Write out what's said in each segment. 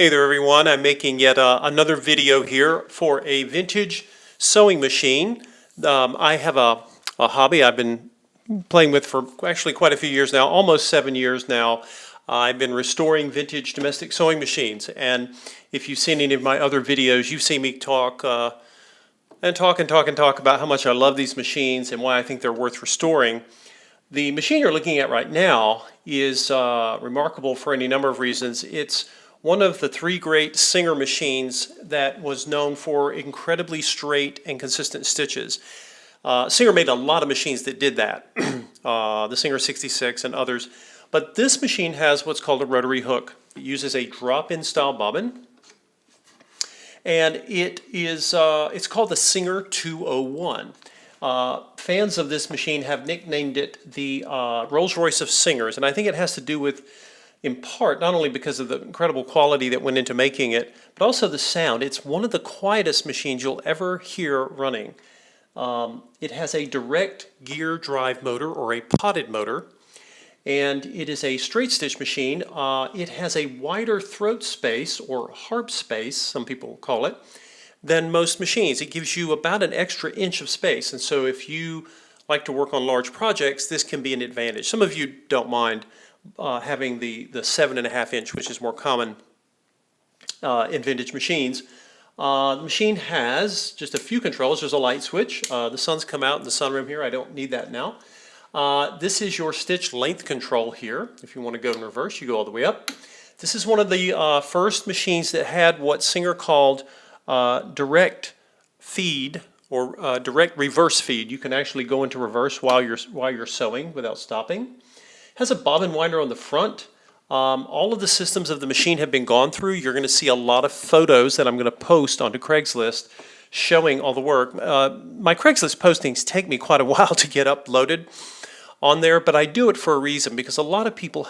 Hey there everyone, I'm making yet another video here for a vintage sewing machine. I have a hobby I've been playing with for actually quite a few years now, almost 7 years now. I've been restoring vintage domestic sewing machines, and if you've seen any of my other videos, you've seen me talk about how much I love these machines and why I think they're worth restoring. The machine you're looking at right now is remarkable for any number of reasons. It's one of the three great Singer machines that was known for incredibly straight and consistent stitches. Singer made a lot of machines that did that, the Singer 66 and others. But this machine has what's called a rotary hook. It uses a drop-in style bobbin. And it's called the Singer 201. Fans of this machine have nicknamed it the Rolls-Royce of Singers, and I think it has to do with, in part, not only because of the incredible quality that went into making it, but also the sound. It's one of the quietest machines you'll ever hear running. It has a direct gear drive motor, or a potted motor, and it is a straight stitch machine. It has a wider throat space, or harp space, some people call it, than most machines. It gives you about an extra inch of space, and so if you like to work on large projects, this can be an advantage. Some of you don't mind having the 7.5 inch, which is more common in vintage machines. The machine has just a few controls. There's a light switch. The sun's come out in the sunroom here. I don't need that now. This is your stitch length control here. If you want to go in reverse, you go all the way up. This is one of the first machines that had what Singer called direct feed, or direct reverse feed. You can actually go into reverse while you're sewing without stopping. Has a bobbin winder on the front. All of the systems of the machine have been gone through. You're going to see a lot of photos that I'm going to post onto Craigslist showing all the work. My Craigslist postings take me quite a while to get uploaded on there, but I do it for a reason, because a lot of people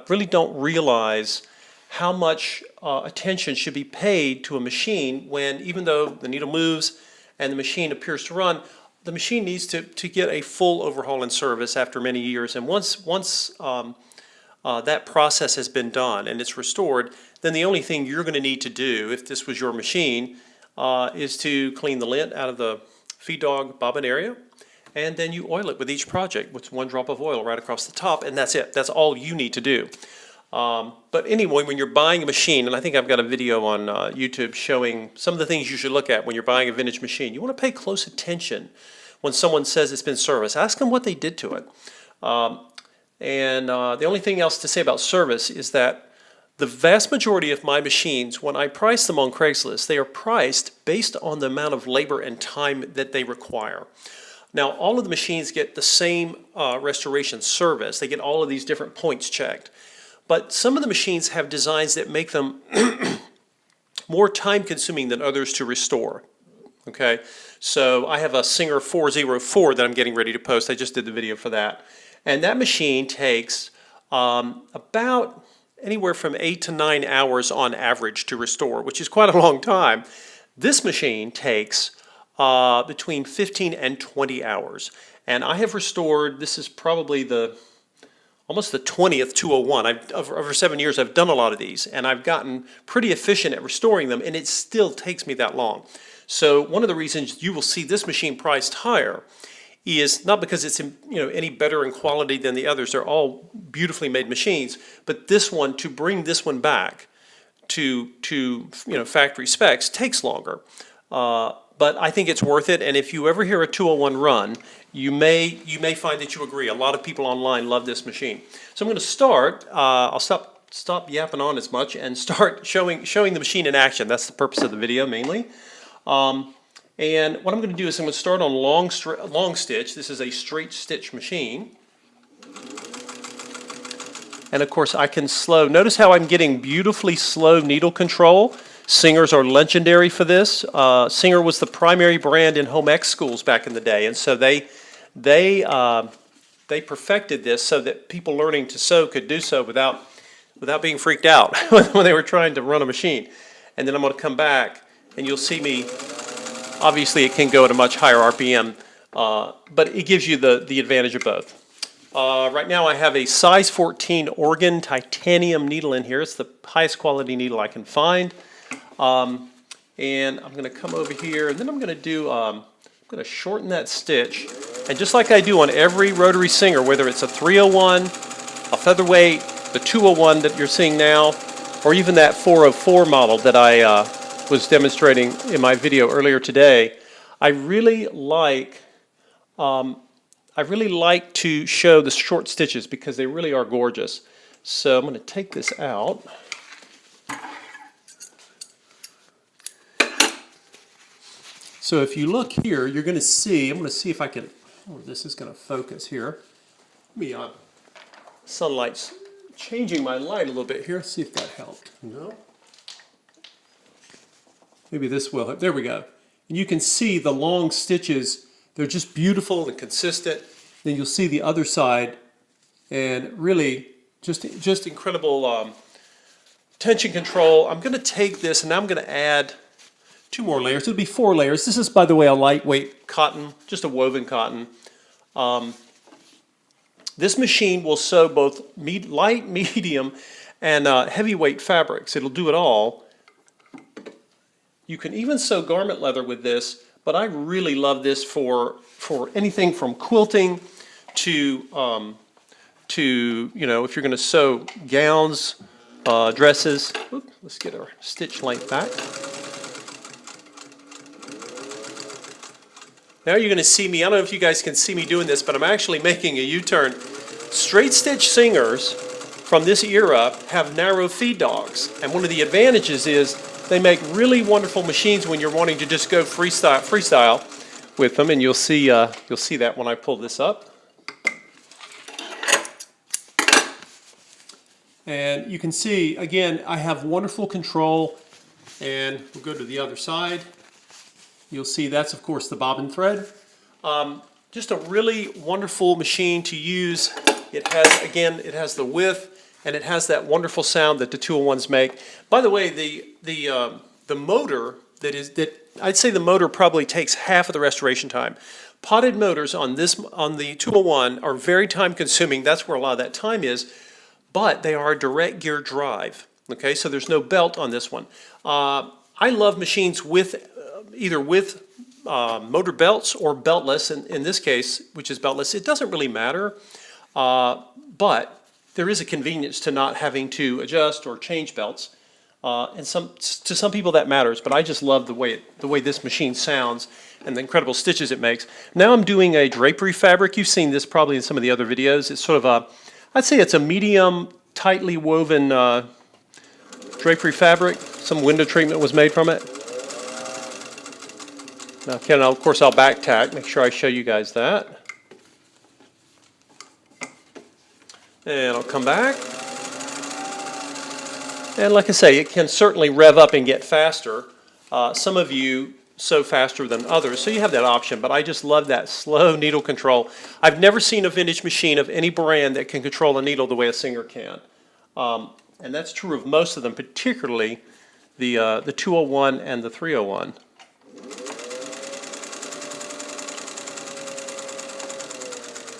really don't realize how much attention should be paid to a machine when, even though the needle moves and the machine appears to run, the machine needs to get a full overhaul and service after many years. And once that process has been done and it's restored, then the only thing you're going to need to do, if this was your machine, is to clean the lint out of the feed dog bobbin area, and then you oil it with each project with 1 drop of oil right across the top, and that's it. That's all you need to do. But anyway, when you're buying a machine, and I think I've got a video on YouTube showing some of the things you should look at when you're buying a vintage machine. You want to pay close attention when someone says it's been serviced. Ask them what they did to it. The only thing else to say about service is that the vast majority of my machines, when I price them on Craigslist, they are priced based on the amount of labor and time that they require. Now, all of the machines get the same restoration service. They get all of these different points checked. But some of the machines have designs that make them more time-consuming than others to restore. Okay, so I have a Singer 404 that I'm getting ready to post. I just did the video for that. And that machine takes about anywhere from 8 to 9 hours on average to restore, which is quite a long time. This machine takes between 15 and 20 hours. And I have restored, this is probably almost the 20th 201. Over 7 years, I've done a lot of these, and I've gotten pretty efficient at restoring them, and it still takes me that long. So one of the reasons you will see this machine priced higher is not because it's any better in quality than the others. They're all beautifully made machines, but this one, to bring this one back to factory specs, takes longer. But I think it's worth it, and if you ever hear a 201 run, you may find that you agree. A lot of people online love this machine. So I'm going to start. I'll stop yapping on as much and start showing the machine in action. That's the purpose of the video mainly. And what I'm going to do is I'm going to start on long stitch. This is a straight stitch machine. And of course I can slow. Notice how I'm getting beautifully slow needle control. Singers are legendary for this. Singer was the primary brand in home ec schools back in the day, and so they perfected this so that people learning to sew could do so without being freaked out when they were trying to run a machine. And then I'm going to come back, and you'll see me. Obviously, it can go at a much higher RPM, but it gives you the advantage of both. Right now I have a size 14 Oregon titanium needle in here. It's the highest quality needle I can find. And I'm going to come over here, and then I'm going to shorten that stitch. And just like I do on every rotary singer, whether it's a 301, a featherweight, the 201 that you're seeing now, or even that 404 model that I was demonstrating in my video earlier today, I really like to show the short stitches because they really are gorgeous. So I'm going to take this out. So if you look here, you're going to see, I'm going to see if I can, this is going to focus here. Sunlight's changing my light a little bit here. See if that helped. No? Maybe this will help. There we go. And you can see the long stitches. They're just beautiful and consistent. Then you'll see the other side, and really just incredible tension control. I'm going to take this, and now I'm going to add 2 more layers. It'll be 4 layers. This is, by the way, a lightweight cotton, just a woven cotton. This machine will sew both light, medium, and heavyweight fabrics. It'll do it all. You can even sew garment leather with this, but I really love this for anything from quilting to you know, if you're going to sew gowns, dresses. Oops, let's get our stitch length back. Now you're going to see me, I don't know if you guys can see me doing this, but I'm actually making a U-turn. Straight stitch singers from this era have narrow feed dogs, and one of the advantages is they make really wonderful machines when you're wanting to just go freestyle with them, and you'll see that when I pull this up. And you can see, again, I have wonderful control, and we'll go to the other side. You'll see that's, of course, the bobbin thread. Just a really wonderful machine to use. It has the width, and it has that wonderful sound that the 201s make. By the way, the motor I'd say the motor probably takes half of the restoration time. Potted motors on the 201 are very time consuming. That's where a lot of that time is, but they are a direct gear drive. Okay, so there's no belt on this one. I love machines with either with motor belts or beltless. In this case, which is beltless, it doesn't really matter. But there is a convenience to not having to adjust or change belts. And to some people that matters, but I just love the way this machine sounds and the incredible stitches it makes. Now I'm doing a drapery fabric. You've seen this probably in some of the other videos. It's sort of I'd say it's a medium, tightly woven drapery fabric. Some window treatment was made from it. Now, of course, I'll back tack, make sure I show you guys that. And I'll come back. And like I say, it can certainly rev up and get faster. Some of you sew faster than others, so you have that option, but I just love that slow needle control. I've never seen a vintage machine of any brand that can control a needle the way a Singer can. And that's true of most of them, particularly the 201 and the 301.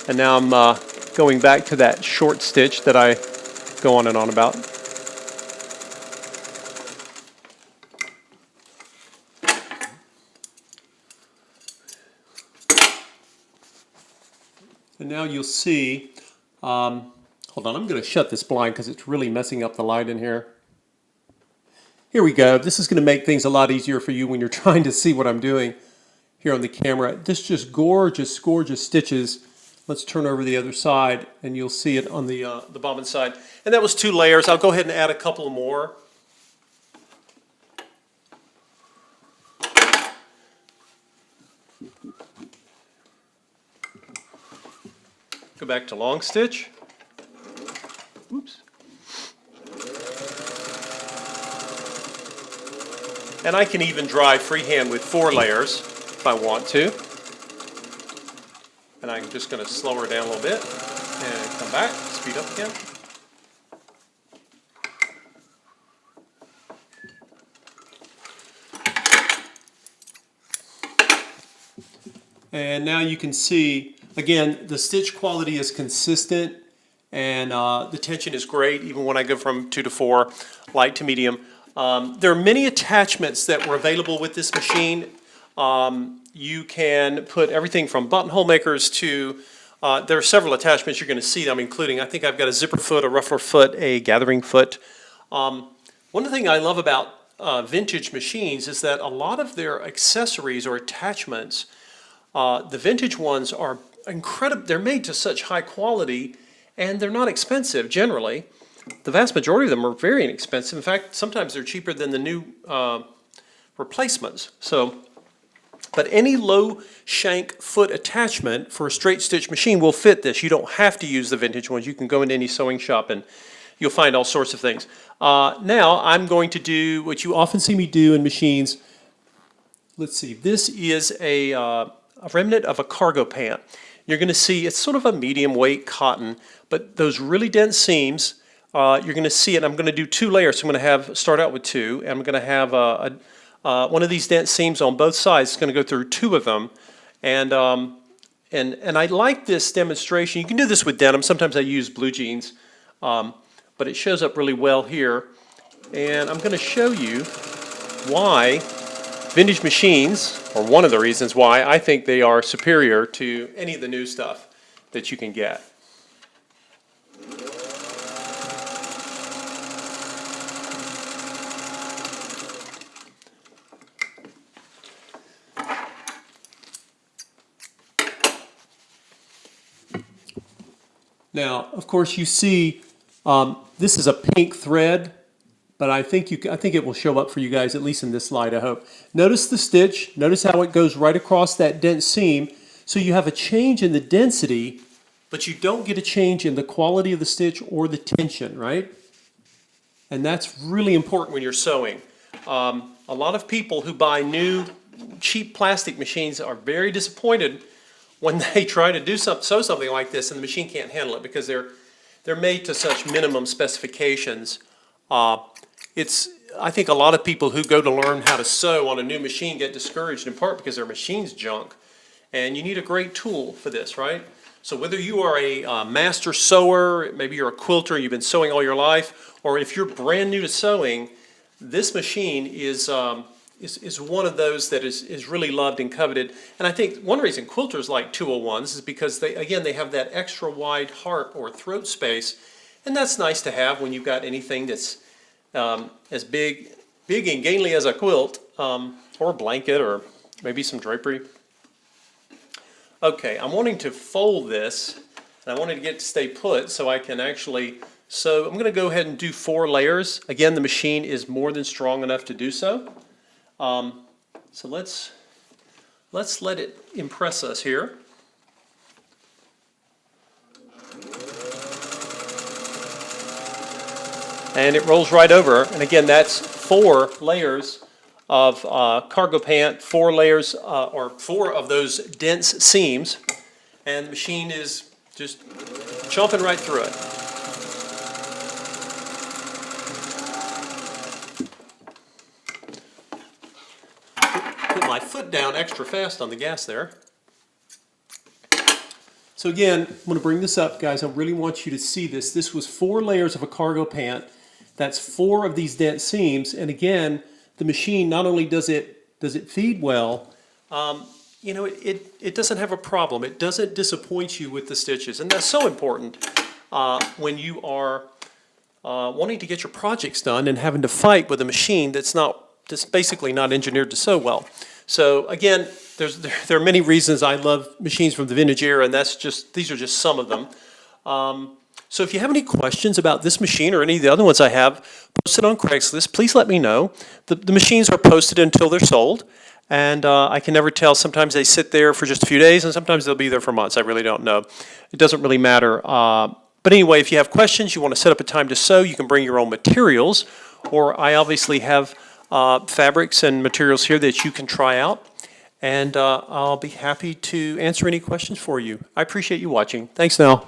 And now I'm going back to that short stitch that I go on and on about. And now you'll see, hold on, I'm going to shut this blind because it's really messing up the light in here. Here we go. This is going to make things a lot easier for you when you're trying to see what I'm doing here on the camera. This just gorgeous, gorgeous stitches. Let's turn over the other side and you'll see it on the bobbin side. And that was 2 layers. I'll go ahead and add a couple more. Go back to long stitch. Oops. And I can even dry freehand with 4 layers if I want to. And I'm just going to slow her down a little bit and come back, speed up again. And now you can see, Again, the stitch quality is consistent, and the tension is great, even when I go from 2 to 4, light to medium. There are many attachments that were available with this machine. You can put everything from buttonhole makers to, there are several attachments you're going to see them including. I think I've got a zipper foot, a ruffler foot, a gathering foot. One thing I love about vintage machines is that a lot of their accessories or attachments, the vintage ones are incredible. They're made to such high quality, and they're not expensive generally. The vast majority of them are very inexpensive. In fact, sometimes they're cheaper than the new replacements. But any low shank foot attachment for a straight stitch machine will fit this. You don't have to use the vintage ones. You can go into any sewing shop and you'll find all sorts of things. Now I'm going to do what you often see me do in machines. Let's see, this is a remnant of a cargo pant. You're going to see it's sort of a medium weight cotton, but those really dense seams, you're going to see it. I'm going to do 2 layers. So I'm going to start out with 2, and I'm going to have one of these dense seams on both sides. It's going to go through 2 of them, and I like this demonstration. You can do this with denim. Sometimes I use blue jeans, but it shows up really well here. And I'm going to show you why vintage machines, or one of the reasons why I think they are superior to any of the new stuff that you can get. Now, of course, you see this is a pink thread, but I think it will show up for you guys, at least in this light, I hope. Notice the stitch. Notice how it goes right across that dense seam. So you have a change in the density, but you don't get a change in the quality of the stitch or the tension, right? And that's really important when you're sewing. A lot of people who buy new, cheap plastic machines are very disappointed when they try to sew something like this and the machine can't handle it because they're made to such minimum specifications. I think a lot of people who go to learn how to sew on a new machine get discouraged in part because their machine's junk. And you need a great tool for this, right? So whether you are a master sewer, maybe you're a quilter, you've been sewing all your life, or if you're brand new to sewing, this machine is one of those that is really loved and coveted. And I think one reason quilters like 201s is because they have that extra wide heart or throat space, and that's nice to have when you've got anything that's as big and gainly as a quilt, or a blanket, or maybe some drapery. Okay, I'm wanting to fold this, and I wanted to get it to stay put so I can actually sew. I'm going to go ahead and do 4 layers. Again, the machine is more than strong enough to do so. So let's let it impress us here. And it rolls right over. And again, that's 4 layers of cargo pant, 4 layers or 4 of those dense seams, and the machine is just chomping right through it. Put my foot down extra fast on the gas there. So again, I'm going to bring this up, guys. I really want you to see this. This was 4 layers of a cargo pant. That's 4 of these dense seams, and again, the machine not only does it feed well, you know, it doesn't have a problem. It doesn't disappoint you with the stitches, and that's so important when you are wanting to get your projects done and having to fight with a machine that's basically not engineered to sew well. So again, there are many reasons I love machines from the vintage era, and these are just some of them. So if you have any questions about this machine or any of the other ones I have posted on Craigslist, please let me know. The machines are posted until they're sold, and I can never tell. Sometimes they sit there for just a few days, and sometimes they'll be there for months. I really don't know. It doesn't really matter. But anyway, if you have questions, you want to set up a time to sew, you can bring your own materials, or I obviously have fabrics and materials here that you can try out, and I'll be happy to answer any questions for you. I appreciate you watching. Thanks now.